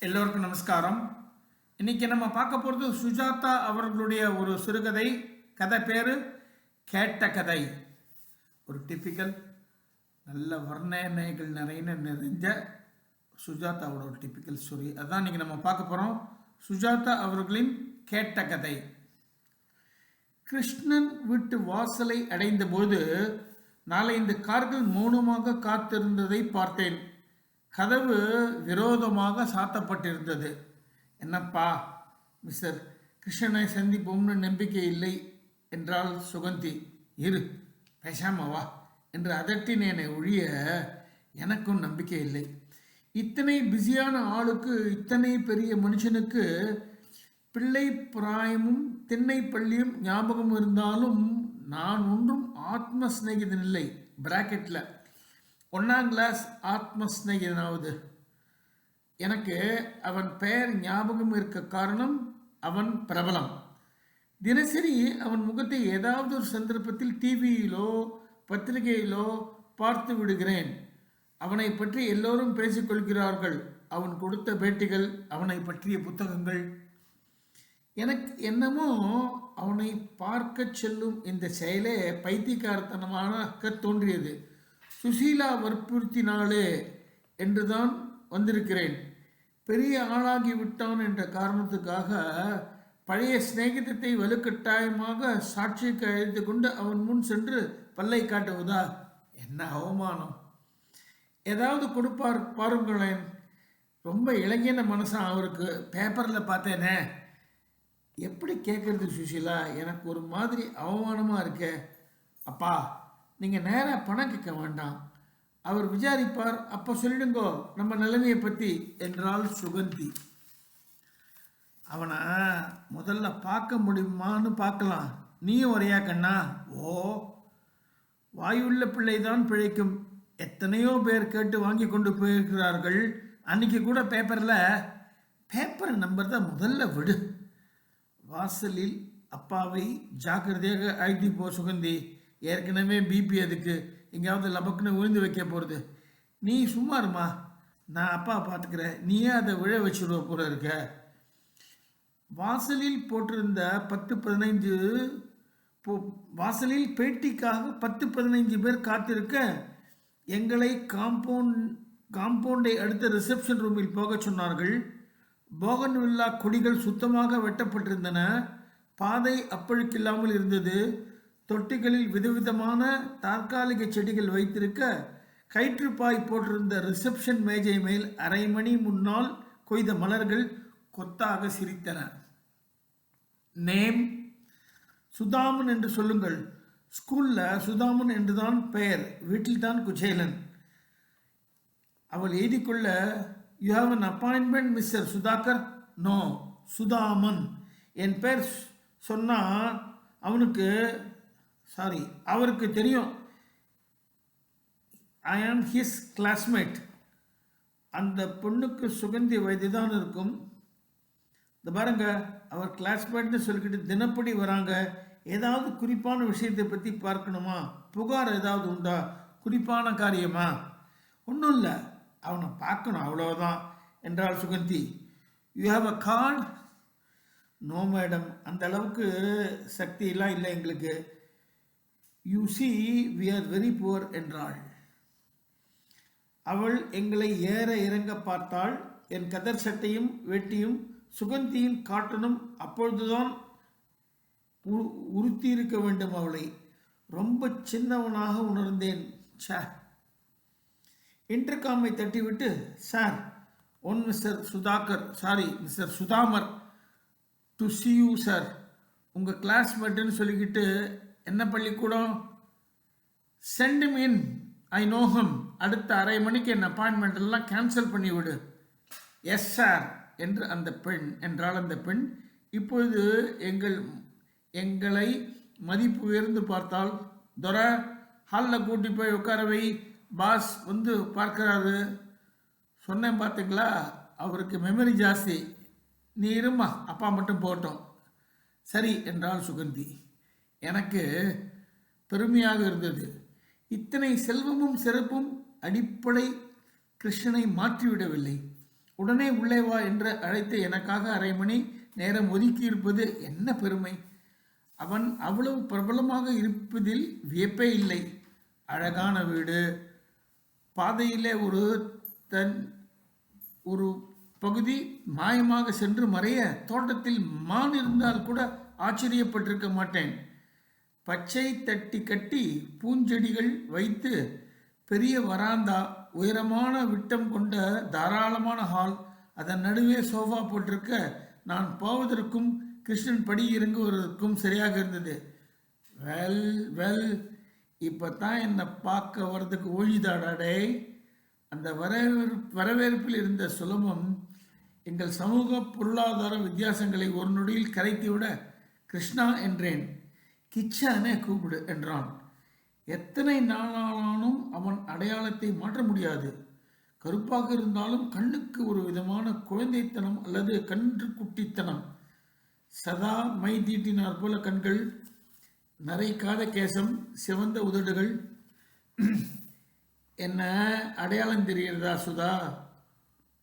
எல்லோருக்கும் நமஸ்காரம். இன்னைக்கு நம்ம பார்க்க போகிறது சுஜாதா அவர்களுடைய ஒரு சிறுகதை. கதை பேர் கேட்ட கதை. ஒரு டிப்பிக்கல் நல்ல வர்ணனைகள் நிறைஞ்ச சுஜாதாவோட ஒரு டிப்பிக்கல் ஸ்டோரி. அதான் இன்னைக்கு நம்ம பார்க்க போகிறோம். சுஜாதா அவர்களின் கேட்ட கதை. கிருஷ்ணன் வீட்டு வாசலை அடைந்த போது 4-5 கார்கள் மௌனமாக காத்திருந்ததை பார்த்தேன். கதவு விரோதமாக சாத்தப்பட்டிருந்தது. என்னப்பா மிஸ்டர், கிருஷ்ணனை சந்திப்போம்னு நம்பிக்கை இல்லை என்றாள் சுகந்தி. இரு, பேசாம வா என்று அதட்டினேனை ஒழிய எனக்கும் நம்பிக்கை இல்லை. இத்தனை பிஸியான ஆளுக்கு, இத்தனை பெரிய மனுஷனுக்கு பிள்ளை பிராயமும் திண்ணை பள்ளியும் ஞாபகம் இருந்தாலும் நான் ஒன்றும் ஆத்ம சிநேகிதன் இல்லை. பிராக்கெட்டில் 1ஆம் கிளாஸ் ஆத்ம சிநேகிதனாவது. எனக்கு அவன் பெயர் ஞாபகம் இருக்க காரணம் அவன் பிரபலம். தினசரி அவன் முகத்தை ஏதாவது ஒரு சந்தர்ப்பத்தில் டிவியிலோ பத்திரிகையிலோ பார்த்து விடுகிறேன். அவனை பற்றி எல்லோரும் பேசிக்கொள்கிறார்கள். அவன் கொடுத்த பேட்டிகள், அவனை பற்றிய புத்தகங்கள். எனக்கு என்னமோ அவனை பார்க்க செல்லும் இந்த செயலே பைத்தியக்காரத்தனமாக தோன்றியது. சுசீலா வற்புறுத்தினாளே என்றுதான் வந்திருக்கிறேன். பெரிய ஆளாகி விட்டான் என்ற காரணத்துக்காக பழைய சிநேகிதத்தை வலுக்கட்டாயமாக சாட்சிக்கு அழைத்து கொண்டு அவன் முன் சென்று பல்லை காட்டுவதா? என்ன அவமானம்! ஏதாவது கொடுப்பார் பாருங்களேன். ரொம்ப இளைஞன மனசான் அவருக்கு. பேப்பரில் பார்த்தேனே. எப்படி கேட்குறது சுசீலா? எனக்கு ஒரு மாதிரி அவமானமாக இருக்க. அப்பா, நீங்கள் நேராக பணம் கேட்க வேண்டாம், அவர் விசாரிப்பார், அப்போ சொல்லிடுங்கோ நம்ம நிலைமையை பற்றி என்றாள் சுகந்தி. அவனை முதல்ல பார்க்க முடியுமான்னு பார்க்கலாம். நீயும் வரையா கண்ணா? ஓ, வாயுள்ள பிள்ளைதான் பிழைக்கும். எத்தனையோ பேர் கேட்டு வாங்கி கொண்டு போயிருக்கிறார்கள். அன்னைக்கு கூட பேப்பரை நம்பர் தான் முதல்ல விடு. வாசலில் அப்பாவை ஜாக்கிரதையாக அழைத்தி போ சுகந்தி. ஏற்கனவே பிபி, அதுக்கு எங்கேயாவது லபக்குன்னு விழுந்து வைக்க போகிறது. நீ சும்மா இருமா, நான் அப்பா பார்த்துக்கிறேன். நீயே அதை விழ வச்சுடுவ போல இருக்க. வாசலில் போட்டிருந்த 10-15 வாசலில் பேட்டிக்காக 10-15 பேர் காத்திருக்க எங்களை காம்பவுண்டை அடுத்த ரிசப்ஷன் ரூமில் போக சொன்னார்கள். போகன்வில்லா கொடிகள் சுத்தமாக வெட்டப்பட்டிருந்தன. பாதை அப்பழுக்கில்லாமல் இருந்தது. தொட்டிகளில் விதவிதமான தற்காலிக செடிகள் வைத்திருக்க கயிற்றுப்பாய் போட்டிருந்த ரிசப்ஷன் மேஜை மேல் அரை மணி முன்னால் கொய்த மலர்கள் கொத்தாக சிரித்தன. நேம் சுதாமன் என்று சொல்லுங்கள். ஸ்கூலில் சுதாமன் என்றுதான் பெயர், வீட்டில்தான் குச்சேலன். அவள் எழுதிக்கொள்ள, you have an appointment mister Sudhakar. No, Sudhaman. என் பேர் சொன்னால் அவருக்கு தெரியும். ஐ ஆம் ஹிஸ் கிளாஸ்மேட். அந்த பொண்ணுக்கு சுகந்தி வயது தான் இருக்கும். இந்த பாருங்க, அவர் கிளாஸ்மேட்னு சொல்லிக்கிட்டு தினப்படி வராங்க. ஏதாவது குறிப்பான விஷயத்தை பற்றி பார்க்கணுமா? புகார் ஏதாவது உண்டா? குறிப்பான காரியமா? ஒன்றும் இல்லை, அவனை பார்க்கணும், அவ்வளோதான் என்றாள் Suganthi. You have a card? No madam, அந்த அளவுக்கு சக்தியெல்லாம் இல்லை எங்களுக்கு. You see, we are very poor என்றாள். அவள் எங்களை ஏற இறங்க பார்த்தாள். என் கதர் சட்டையும் வேட்டியும் சுகந்தியின் காட்டனும் அப்பொழுதுதான் உறுத்தியிருக்க வேண்டும். அவளை ரொம்ப சின்னவனாக உணர்ந்தேன். இன்டர்காமை தட்டிவிட்டு, sir, mister Sudhakar, mister Sudhamar to see you sir. உங்கள் கிளாஸ்மேட்டுன்னு சொல்லிக்கிட்டு என்ன பள்ளிக்கூடம்? Send him in, I know him. அடுத்த அரை மணிக்கு என் அப்பாயின்மெண்ட் எல்லாம் கேன்சல் பண்ணிவிடு. எஸ் சார் என்று என்றால் அந்த பெண் இப்பொழுது எங்களை மதிப்பு உயர்ந்து பார்த்தால், துரை, ஹாலில் கூட்டி போய் உட்காரவை, பாஸ் வந்து பார்க்குறாரு. சொன்னேன் பார்த்தீங்களா, அவருக்கு மெமரி ஜாஸ்தி. நீ இருமா, அப்பா மட்டும் போட்டோம். சரி என்றாள் சுகந்தி. எனக்கு பெருமையாக இருந்தது. இத்தனை செல்வமும் சிறப்பும் அடிப்படை கிருஷ்ணனை மாற்றிவிடவில்லை. உடனே உள்ளே வா என்று அழைத்து எனக்காக அரை மணி நேரம் ஒதுக்கி இருப்பது என்ன பெருமை. அவன் அவ்வளவு பிரபலமாக இருப்பதில் வியப்பே இல்லை. அழகான வீடு, பாதையிலே ஒரு பகுதி மாயமாக சென்று மறைய, தோட்டத்தில் மான் இருந்தால் கூட ஆச்சரியப்பட்டிருக்க மாட்டேன். பச்சை தட்டி கட்டி பூஞ்செடிகள் வைத்து பெரிய வராந்தா, உயரமான விட்டம் கொண்ட தாராளமான ஹால், அதன் நடுவே சோஃபா போட்டிருக்க நான் போவதற்கும் கிருஷ்ணன் படி இறங்குவதற்கும் சரியாக இருந்தது. வெல் வெல், இப்போ தான் என்னை பார்க்க வர்றதுக்கு ஒழிதாடாடே. அந்த வரவேற்பில் இருந்த சுலபம் எங்கள் சமூக பொருளாதார வித்தியாசங்களை ஒரு நொடியில் கரைத்துவிட, கிருஷ்ணா என்றேன். கிச்சானே கூப்பிடு என்றான். எத்தனை நாளானாலும் அவன் அடையாளத்தை மாற்ற முடியாது. கருப்பாக இருந்தாலும் கண்ணுக்கு ஒரு விதமான குழந்தைத்தனம் அல்லது கன்று குட்டித்தனம். சதா மை தீட்டினார் போல கண்கள், நரைக்காத கேசம், சிவந்த உதடுகள். என்ன அடையாளம் தெரிகிறதா சுதா?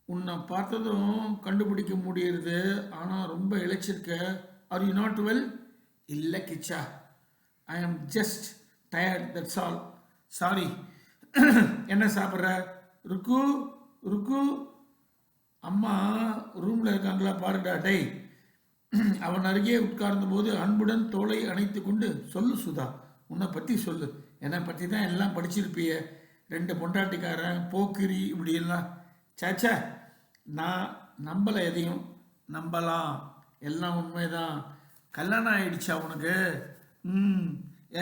உன்னை பார்த்ததும் கண்டுபிடிக்க முடியுது, ஆனால் ரொம்ப இழைச்சிருக்க. Are you not well? இல்லை Kicha, I am just tired, that's all. Sorry. என்ன சாப்பிட்ற? ருக்கு ருக்கு, அம்மா ரூமில் இருக்காங்களா பாருடா. டே, அவன் அருகே உட்கார்ந்த போது அன்புடன் தோளை அணைத்து கொண்டு, சொல்லு சுதா, உன்னை பற்றி சொல்லு. என்னை பற்றி தான் எல்லாம் படிச்சிருப்பிய. 2 பொண்டாட்டிக்காரன், போக்கிரி, இப்படியெல்லாம். சாச்சா, நான் நம்பலை எதையும். நம்பலாம், எல்லாம் உண்மைதான். கல்யாணம் ஆயிடுச்சா உனக்கு?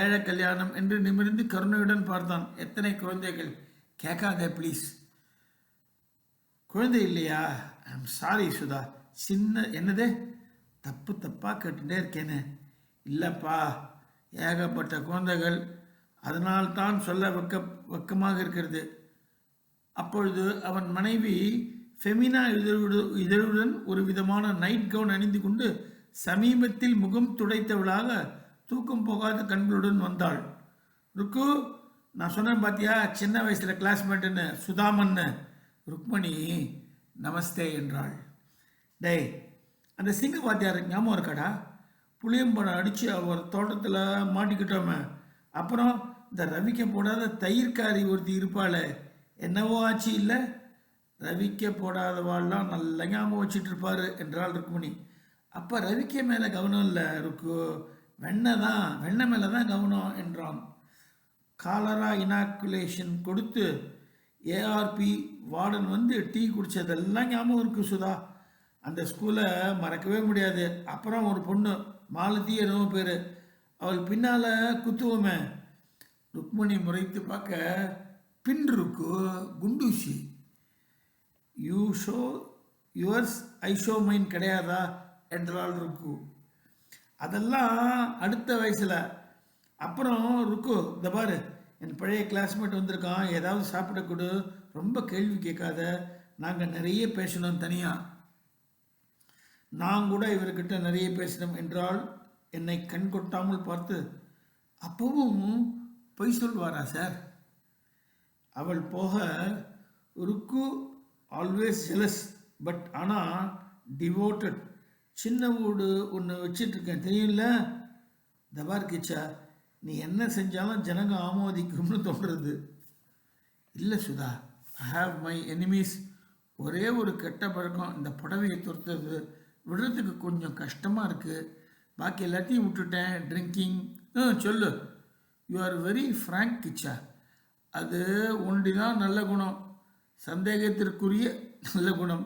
ஏழை கல்யாணம் என்று நிமிர்ந்து கருணையுடன் பார்த்தான். எத்தனை குழந்தைகள்? கேட்காதே ப்ளீஸ். குழந்தை இல்லையா? I'm sorry Sudha. சின்ன என்னது? தப்பாக கேட்டுட்டே இருக்கேனே. இல்லைப்பா, ஏகப்பட்ட குழந்தைகள். அதனால்தான் சொல்ல வெக்கமாக இருக்கிறது. அப்பொழுது அவன் மனைவி ஃபெமினா இதழுடன் ஒரு விதமான நைட் கவுன் அணிந்து கொண்டு சமீபத்தில் முகம் துடைத்தவளாக தூக்கம் போகாத கண்களுடன் வந்தாள். ருக்கு, நான் சொன்னேன் பார்த்தியா, சின்ன வயசில் கிளாஸ்மேட்டுன்னு, சுதாமன்னு. ருக்மணி நமஸ்தே என்றாள். டேய், அந்த சிங்க வாத்தியார் ஞாபகம் இருக்காடா? புளியம்பழம் அடித்து அவர் தோட்டத்தில் மாட்டிக்கிட்டோமே. அப்புறம் இந்த ரவிக்க போடாத தயிர்காரி ஒருத்தி இருப்பாளே, என்னவோ ஆச்சு இல்லை? ரவிக்க போடாதவாள்லாம் நல்லா ஞாபகம் வச்சுட்டு இருப்பாரு என்றாள் ருக்மணி. அப்போ ரவிக்க மேலே கவனம் இல்லை ருக்கு, வெண்ணெய் மேலே தான் கவனம் என்றான். காலரா இனாக்குலேஷன் கொடுத்து ஏஆர்பி வார்டன் வந்து டீ குடித்ததெல்லாம் ஞாபகம் இருக்கு சுதா. அந்த ஸ்கூலை மறக்கவே முடியாது. அப்புறம் ஒரு பொண்ணு, மாலதி என்னவோ பேர், அவள் பின்னால் குத்துவோமே. ருக்மணி முறைத்து பார்க்க, பின் ருக்கு, குண்டூசி. You show yours, I show mine கிடையாதா என்றாள் ருக்கு. அதெல்லாம் அடுத்த வயசில். அப்புறம் ருக்கு, இந்த பாரு, என் பழைய கிளாஸ்மேட் வந்திருக்கான், ஏதாவது சாப்பிட கொடு, ரொம்ப கேள்வி கேட்காத, நாங்கள் நிறைய பேசணும் தனியாக. நான் கூட இவர்கிட்ட நிறைய பேசணும் என்றால் என்னை கண் கொட்டாமல் பார்த்து, அப்பவும் பொய் சொல்வாரா சார்? அவள் போக, ருக்கு ஆல்வேஸ் ஜெலஸ், பட் ஆனால் டிவோட்டட். சின்ன வீடு ஒன்று வச்சிட்ருக்கேன் தெரியும்ல. தபார் கிச்சா, நீ என்ன செஞ்சாலும் ஜனங்க ஆமோதிக்கும்னு தோன்றுறது. இல்லை Sudha, I have my enemies. ஒரே ஒரு கெட்ட பழக்கம், இந்த புடவையை துரத்துறது. விடுறதுக்கு கொஞ்சம் கஷ்டமாக இருக்குது. பாக்கி எல்லாத்தையும் விட்டுட்டேன். ட்ரிங்கிங். சொல்லு. You are very frank Kicha. அது ஒண்டி தான் நல்ல குணம், சந்தேகத்திற்குரிய நல்ல குணம்.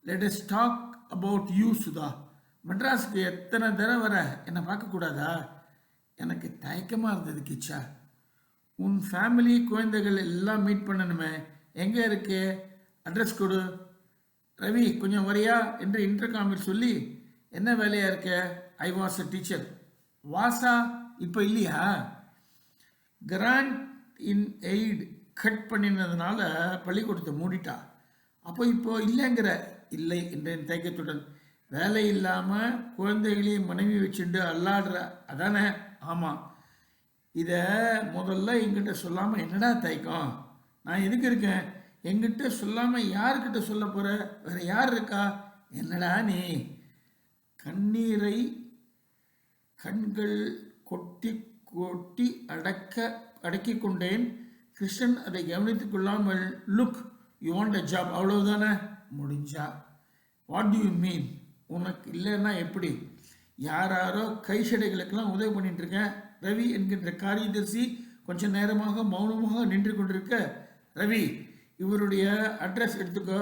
Let us talk about you Sudha. மெட்ராஸுக்கு எத்தனை தடவை வர? என்னை பார்க்கக்கூடாதா? எனக்கு தயக்கமாக இருந்தது கிச்சா. உன் ஃபேமிலி, குழந்தைகள் எல்லாம் மீட் பண்ணணுமே. எங்கே இருக்கு? அட்ரஸ் கொடு. ரவி, கொஞ்சம் வரியா என்று இன்டர்காமில் சொல்லி, என்ன வேலையாக இருக்க? I was a teacher. வாசா இப்போ இல்லையா? கிராண்ட் இன் எய்ட் கட் பண்ணினதுனால பள்ளிக்கூடத்தை மூடிட்டா. அப்போ இப்போ இல்லைங்கிற? இல்லை என்றேன் தயக்கத்துடன். வேலை இல்லாமல் குழந்தைகளையும் மனைவி வச்சுட்டு அல்லாடுற அதானே? ஆமாம். இதை முதல்ல என்கிட்ட சொல்லாமல் என்னடா தயக்கம்? நான் எதுக்கு இருக்கேன்? என்கிட்ட சொல்லாமல் யாருக்கிட்ட சொல்ல போகிற? வேற யார் இருக்கா? என்னடா நீ? கண்ணீரை கண்கள் கொட்டி கொட்டி அடக்கி கொண்டேன். கிருஷ்ணன் அதை கவனித்துக் கொள்ளாமல், look, you want a job, அவ்வளவுதானே? முடிஞ்சா? What to you mean? உனக்கு இல்லைன்னா எப்படி? யாரோ கைஷடைகளுக்கெல்லாம் உதவி பண்ணிட்டு இருக்கேன். ரவி என்கின்ற காரியதர்சி கொஞ்ச நேரமாக மௌனமாக நின்று கொண்டிருக்க, ரவி, இவருடைய அட்ரஸ் எடுத்துக்கோ.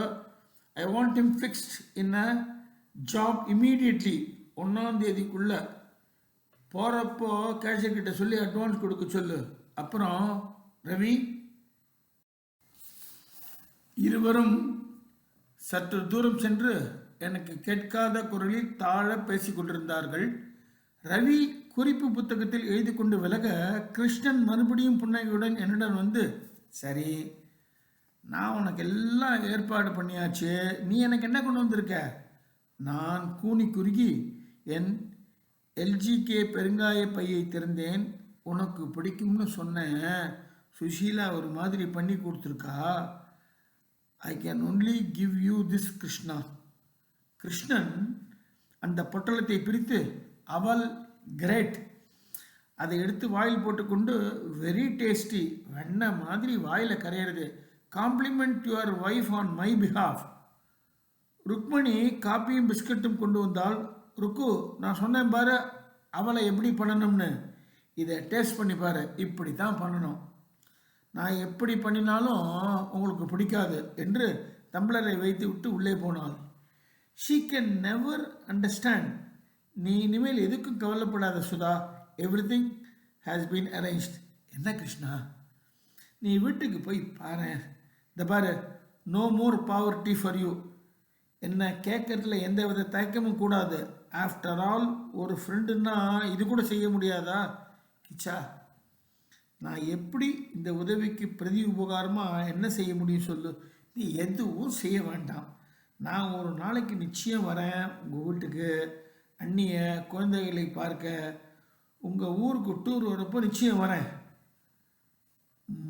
I want him fixed in a job immediately. 1ஆம் தேதிக்குள்ள போகிறப்போ கேஷியர் கிட்ட சொல்லி அட்வான்ஸ் கொடுக்க சொல்லு. அப்புறம் ரவி. இருவரும் சற்று தூரம் சென்று எனக்கு கேட்காத குரலில் தாழ பேசிக் கொண்டிருந்தார்கள். ரவி குறிப்பு புத்தகத்தில் எழுதி கொண்டு விலக, கிருஷ்ணன் மறுபடியும் புன்னகையுடன் என்னிடம் வந்து, சரி, நான் உனக்கு எல்லாம் ஏற்பாடு பண்ணியாச்சு, நீ எனக்கு என்ன கொண்டு வந்திருக்க? நான் கூனி குறுகி என் எல்ஜிகே பெருங்காய பையை திறந்தேன். உனக்கு பிடிக்கும்னு சொன்னேன். சுஷீலா ஒரு மாதிரி பண்ணி கொடுத்துருக்கா. I can only give you this Krishna. Krishnan அந்த பொட்டலத்தை பிரித்து, அவள் கிரேட், அதை எடுத்து வாயில் போட்டுக்கொண்டு, வெரி டேஸ்டி, வெண்ணெய் மாதிரி வாயில் கரையிறது, compliment your wife on my behalf. Rukmani காப்பியும் பிஸ்கட்டும் கொண்டு வந்தால், ருக்கு, நான் சொன்னேன் பாரு அவளை எப்படி பண்ணணும்னு, இதை டேஸ்ட் பண்ணி பாரு, இப்படி தான் பண்ணணும், நான் எப்படி பண்ணினாலும் உங்களுக்கு பிடிக்காது என்று டம்ளரை வைத்து விட்டு உள்ளே போனாள். She can never understand. நீ இனிமேல் எதுக்கும் கவலைப்படாத Sudha, everything has been arranged. என்ன கிருஷ்ணா, நீ வீட்டுக்கு போய் பாரு. இந்த பாரு, no more poverty for you. என்ன கேட்கறதுல எந்த வித தயக்கமும் கூடாது. ஆஃப்டர் ஆல், ஒரு ஃப்ரெண்டுன்னா இது கூட செய்ய முடியாதா? கிச்சா, நான் எப்படி இந்த உதவிக்கு பிரதி உபகாரமாக என்ன செய்ய முடியும் சொல்லு? நீ எதுவும் செய்ய வேண்டாம். நான் ஒரு நாளைக்கு நிச்சயம் வரேன் உங்கள் வீட்டுக்கு, அண்ணிய குழந்தைகளை பார்க்க. உங்கள் ஊருக்கு டூர் வரப்போ நிச்சயம் வரேன்.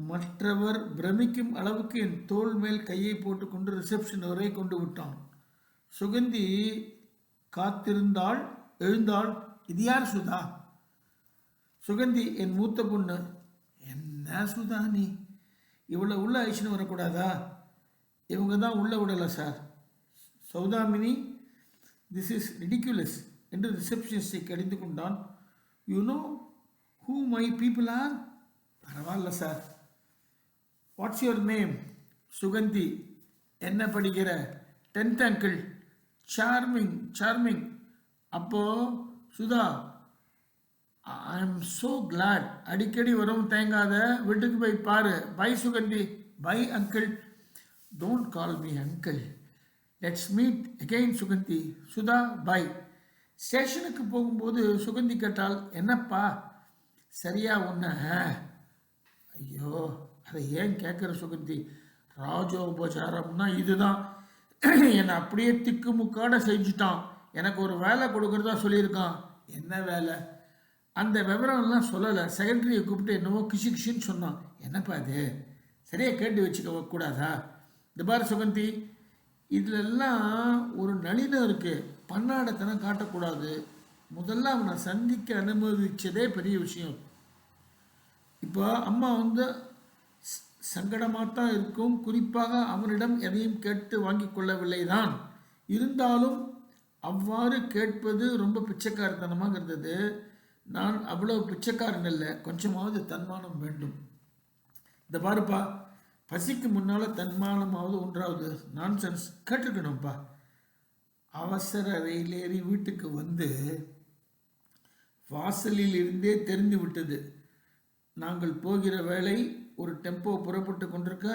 மற்றவர் பிரமிக்கும் அளவுக்கு என் தோள் மேல் கையை போட்டுக்கொண்டு ரிசப்ஷன் வரை கொண்டு விட்டான். சுகந்தி காத்திருந்தாள். எழுந்தாள். இது யார் சுதா? சுகந்தி என் மூத்த பொண்ணு. என்ன சுதா நீ, இவ்வளோ உள்ள ஐஷன் வரக்கூடாதா? இவங்க தான் உள்ள விடலை sir. Saudamini, this is ridiculous என்று ரிசப்ஷனிஸ்டை கடிந்து கொண்டான். You know who my people are? பரவாயில்ல sir. What's your name? Suganthi. என்ன படிக்கிற? 10th uncle. Charming charming. அப்போ Sudha, I am so glad. அடிக்கடி வரும், தேங்காத, வீட்டுக்கு போய் பாரு. Bye Suganthi. Bye uncle. Don't call me uncle. Let's meet again Suganthi. Sudha, bye. ஸ்டேஷனுக்கு போகும்போது சுகந்தி கேட்டால், என்னப்பா சரியா ஒன்று? ஐயோ, அதை ஏன் கேட்குற சுகந்தி? ராஜோபச்சாரம்னா இதுதான். என்னை அப்படியே திக்கு முக்காட செஞ்சுட்டான். எனக்கு ஒரு வேலை கொடுக்குறதா சொல்லியிருக்கான். என்ன வேலை? அந்த விவரம்லாம் சொல்லலை. செக்ரட்டரியை கூப்பிட்டு என்னவோ கிஷி கிஷின்னு சொன்னான். என்னப்பா அது? சரியாக கேட்டு வச்சுக்க கூடாதா? இந்த பாரு சுகந்தி, இதிலெல்லாம் ஒரு நளினம் இருக்குது. பன்னாடத்தனம் காட்டக்கூடாது. முதல்ல அவனை சந்திக்க அனுமதிச்சதே பெரிய விஷயம். இப்போ அம்மா வந்து சங்கடமாக தான் இருக்கும். குறிப்பாக அவனிடம் எதையும் கேட்டு வாங்கி கொள்ளவில்லை தான். இருந்தாலும் அவ்வாறு கேட்பது ரொம்ப பிச்சைக்காரத்தனமாக இருந்தது. நான் அவ்வளோ பிச்சைக்காரன் இல்லை. கொஞ்சமாவது தன்மானம் வேண்டும். இந்த பாருப்பா, பசிக்கு முன்னால் தன்மானமாவது ஒன்றாவது நான்சென்ஸ் கேட்டிருக்கணும்ப்பா. அவசர ரயிலேறி வீட்டுக்கு வந்து வாசலில் இருந்தே தெரிந்து விட்டது நாங்கள் போகிற வேளை. ஒரு டெம்போ புறப்பட்டு கொண்டிருக்க,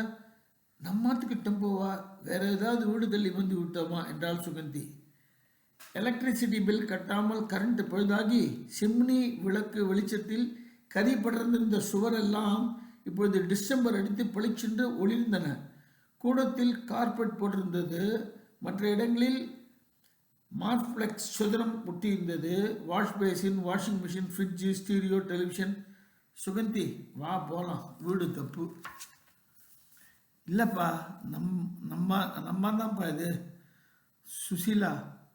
நம்மாத்துக்கு டெம்போவா, வேற ஏதாவது வீடு தள்ளி வந்து விட்டோமா என்றாள் சுகந்தி. எலக்ட்ரிசிட்டி பில் கட்டாமல் கரண்ட் பழுதாகி சிம்னி விளக்கு வெளிச்சத்தில் கரி படர்ந்திருந்த சுவரெல்லாம் இப்பொழுது டிசம்பர் அடித்து பளிச்சென்று ஒளிர்ந்தன. கூடத்தில் கார்பெட் போட்டிருந்தது. மற்ற இடங்களில் மார்ஃப்ளெக்ஸ் சுதரம் ஒட்டியிருந்தது. Wash basin, washing machine, fridge, stereo, television. Suganthi, வா போகலாம், வீடு தப்பு. இல்லைப்பா, நம் நம்ம நம்ம தான்ப்பா இது. சுசீலா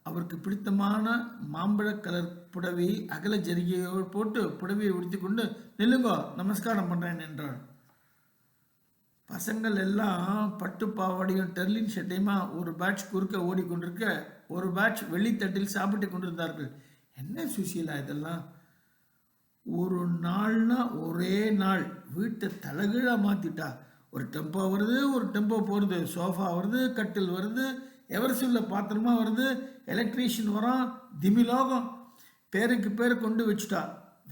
அவருக்கு பிடித்தமான மாம்பழ கலர் புடவை அகல ஜரிகையோடு போட்டு புடவையை உடுத்தி கொண்டு நில்லுங்கோ நமஸ்காரம் பண்ணுறேன் என்றாள். பசங்கள் எல்லாம் பட்டு பாவாடையும் டெர்லின் ஷர்ட்டையுமா ஒரு பேட்ச் குறுக்க ஓடிக்கொண்டிருக்க, ஒரு பேட்ச் வெள்ளித்தட்டில் சாப்பிட்டு கொண்டிருந்தார்கள். என்ன சுசீலா இதெல்லாம்? ஒரு நாள்னா ஒரே நாள் வீட்டை தலைகீழாக மாற்றிட்டா. ஒரு டெம்போ வருது, ஒரு டெம்போ போகிறது, சோஃபா வருது, கட்டில் வருது, எவர்சில்ல பாத்திரமா வருது, எலக்ட்ரீஷியன் வரான், திமிலோகம் பேருக்கு பேர் கொண்டு வச்சுட்டா.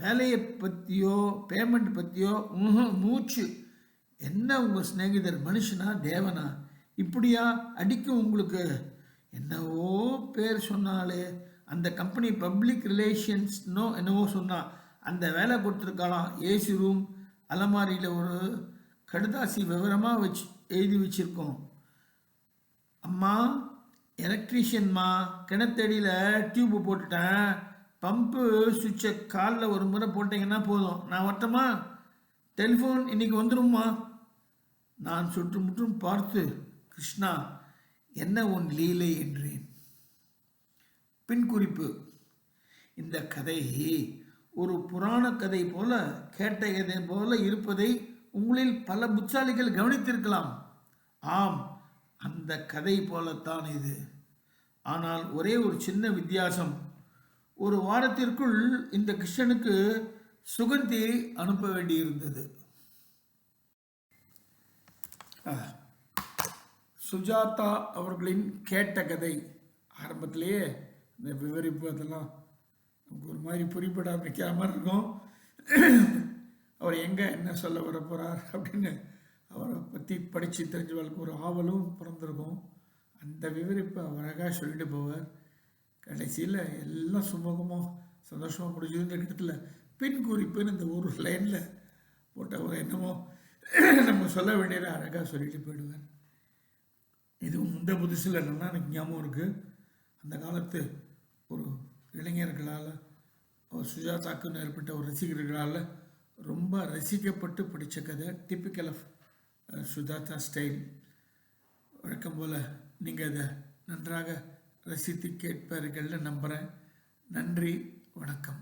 வேலையை பற்றியோ பேமெண்ட் பற்றியோ மூச்சு. என்ன உங்கள் சிநேகிதர் மனுஷனா தேவனா? இப்படியா அடிக்கும் உங்களுக்கு? என்னவோ பேர் சொன்னாலே, அந்த கம்பெனி பப்ளிக் ரிலேஷன்ஸ்னோ என்னவோ சொன்னா. அந்த வேலை கொடுத்துருக்காளாம். ஏசி ரூம், அலமாரியில் ஒரு கடுதாசி விவரமாக வச்சு எழுதி வச்சுருக்கோம். அம்மா எலக்ட்ரீஷியன்மா, கிணத்தடியில் டியூப்பு போட்டுட்டேன், பம்பு சுவிட்சை காலில் ஒரு முறை போட்டிங்கன்னா போதும், நான் வரட்டமா? டெலிஃபோன் இன்னைக்கு வந்துடும்மா. நான் சுற்றுமுற்றும் பார்த்து, கிருஷ்ணா என்ன உன் லீலை என்றேன். பின் குறிப்பு: இந்த கதை ஒரு புராண கதை போல, கேட்ட கதை போல இருப்பதை உங்களில் பல புத்தாலிகள் கவனித்திருக்கலாம். ஆம், அந்த கதை போலத்தான் இது. ஆனால் ஒரே ஒரு சின்ன வித்தியாசம். ஒரு வாரத்திற்குள் இந்த கிருஷ்ணனுக்கு சுகந்தி அனுப்ப வேண்டியிருந்தது. சுஜாதா அவர்களின் கேட்ட கதை. ஆரம்பத்திலேயே இந்த விவரிப்பு அதெல்லாம் நமக்கு ஒரு மாதிரி புரிப்பட வைக்கிற மாதிரி இருக்கும். அவர் எங்கே என்ன சொல்ல வர போகிறார் அப்படின்னு அவரை பற்றி படித்து தெரிஞ்சவர்களுக்கு ஒரு ஆவலும் பிறந்திருக்கும். அந்த விவரிப்பை அழகாக சொல்லிட்டு போவார். கடைசியில் எல்லாம் சுமூகமாக சந்தோஷமாக முடிஞ்சதுன்ற கிட்டத்தில் பின் குறிப்புன்னு இந்த ஒரு லைனில் போட்ட ஒரு என்னமோ நம்ம சொல்ல வேண்டியதை அழகாக சொல்லிட்டு போயிடுவார். இதுவும் இந்த புதுசில் என்னென்னா எனக்கு ஞாபகம் இருக்குது. அந்த காலத்து ஒரு இளைஞர்களால், ஒரு சுஜாதாக்குன்னு ஏற்பட்ட ஒரு ரசிகர்களால் ரொம்ப ரசிக்கப்பட்டு படித்த கதை. Typical of Sujatha style. வழக்கம் போல் நீங்கள் அதை நன்றாக ரசித்து கேட்பார்கள்னு நம்புகிறேன். நன்றி, வணக்கம்.